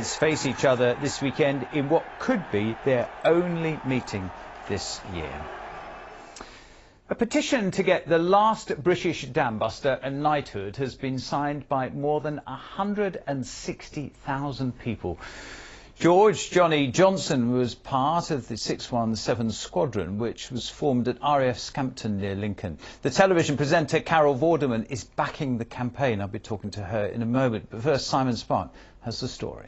face each other this weekend in what could be their only meeting this year. A petition to get the last British dam buster a knighthood has been signed by more than 160,000 people. George Johnny Johnson was part of the 617 Squadron, which was formed at RAF Scampton near Lincoln. The television presenter Carol Vorderman is backing the campaign. I'll be talking to her in a moment. But first, Simon Spark has the story.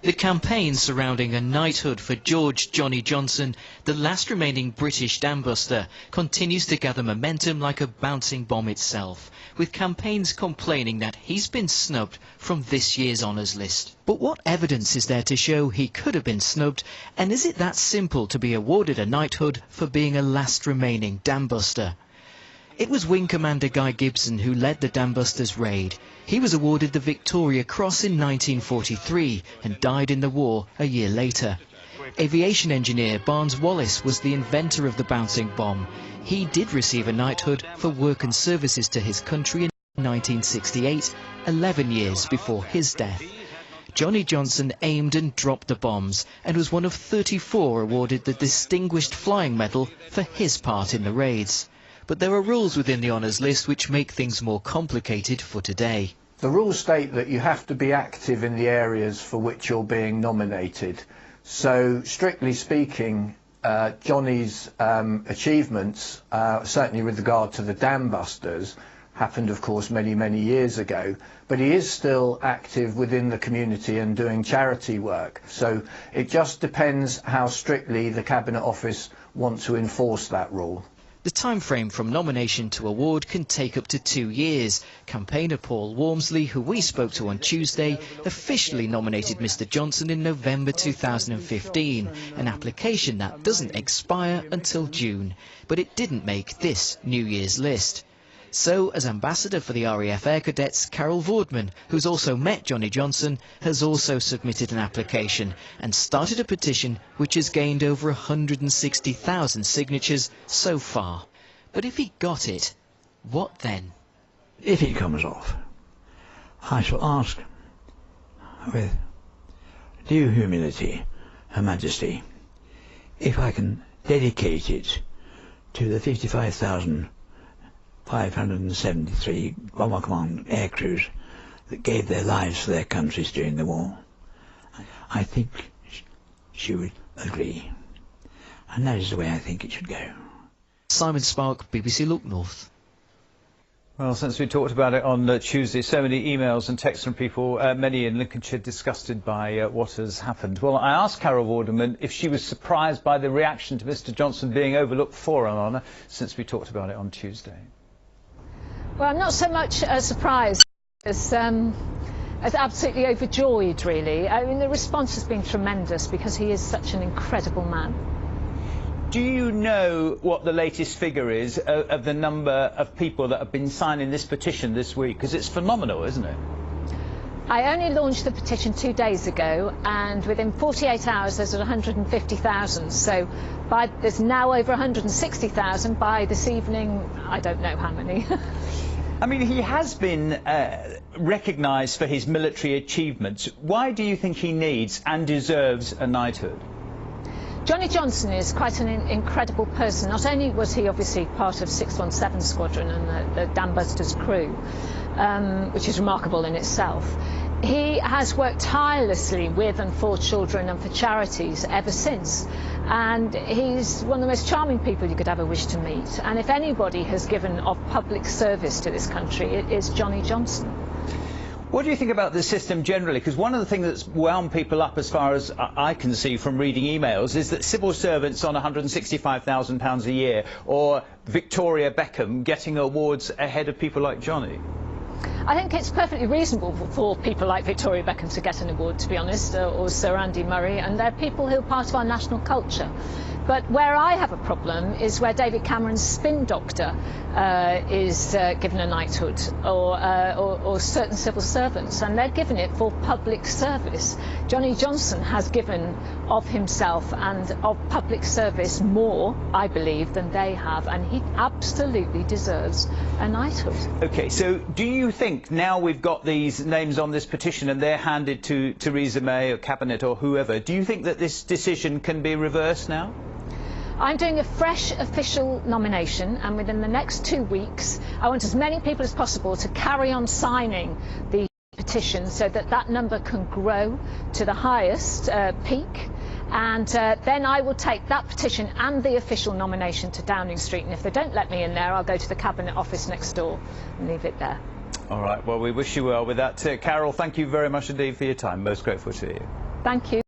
The campaign surrounding a knighthood for George Johnny Johnson, the last remaining British dam buster, continues to gather momentum like a bouncing bomb itself, with campaigns complaining that he's been snubbed from this year's honours list. But what evidence is there to show he could have been snubbed, and is it that simple to be awarded a knighthood for being a last remaining dam buster? It was Wing Commander Guy Gibson who led the dam busters raid. He was awarded the Victoria Cross in 1943 and died in the war a year later. Aviation engineer Barnes Wallace was the inventor of the bouncing bomb. He did receive a knighthood for work and services to his country in 1968, 11 years before his death. Johnny Johnson aimed and dropped the bombs and was one of 34 awarded the Distinguished Flying Medal for his part in the raids. But there are rules within the honours list which make things more complicated for today. The rules state that you have to be active in the areas for which you're being nominated. So, strictly speaking, Johnny's achievements, certainly with regard to the dam busters, happened of course many years ago, but he is still active within the community and doing charity work. So it just depends how strictly the Cabinet Office want to enforce that rule. The time frame from nomination to award can take up to 2 years. Campaigner Paul Wormsley, who we spoke to on Tuesday, officially nominated Mr Johnson in November 2015, an application that doesn't expire until June. But it didn't make this New Year's list. So, as ambassador for the RAF Air Cadets, Carol Vorderman, who's also met Johnny Johnson, has also submitted an application and started a petition which has gained over 160,000 signatures so far. But if he got it, what then? If it comes off, I shall ask, with due humility, Her Majesty, if I can dedicate it to the 55,573 Bomber Command air crews that gave their lives for their countries during the war. I think she would agree. And that is the way I think it should go. Simon Spark, BBC Look North. Well, since we talked about it on Tuesday, so many emails and texts from people, many in Lincolnshire, disgusted by what has happened. Well, I asked Carol Vorderman if she was surprised by the reaction to Mr Johnson being overlooked for an honour, since we talked about it on Tuesday. Well, I'm not so much surprised as absolutely overjoyed, really. I mean, the response has been tremendous because he is such an incredible man. Do you know what the latest figure is of the number of people that have been signing this petition this week? Because it's phenomenal, isn't it? I only launched the petition 2 days ago, and within 48 hours there's 150,000. So there's now over 160,000. By this evening, I don't know how many. I mean, he has been recognised for his military achievements. Why do you think he needs and deserves a knighthood? Johnny Johnson is quite an incredible person. Not only was he obviously part of 617 Squadron and the dam busters crew, which is remarkable in itself, he has worked tirelessly with and for children and for charities ever since. And he's one of the most charming people you could ever wish to meet. And if anybody has given of public service to this country, it is Johnny Johnson. What do you think about the system generally? Because one of the things that's wound people up, as far as I can see from reading emails, is that civil servants on £165,000 a year, or Victoria Beckham getting awards ahead of people like Johnny. I think it's perfectly reasonable for people like Victoria Beckham to get an award, to be honest, or Sir Andy Murray, and they're people who are part of our national culture. But where I have a problem is where David Cameron's spin doctor is given a knighthood, or certain civil servants, and they're given it for public service. Johnny Johnson has given of himself and of public service more, I believe, than they have, and he absolutely deserves a knighthood. OK, so do you think now we've got these names on this petition and they're handed to Theresa May or Cabinet or whoever, do you think that this decision can be reversed now? I'm doing a fresh official nomination, and within the next 2 weeks I want as many people as possible to carry on signing the petition so that that number can grow to the highest peak, and then I will take that petition and the official nomination to Downing Street, and if they don't let me in there, I'll go to the Cabinet office next door and leave it there. All right, well, we wish you well with that. Carol, thank you very much indeed for your time. Most grateful to you. Thank you.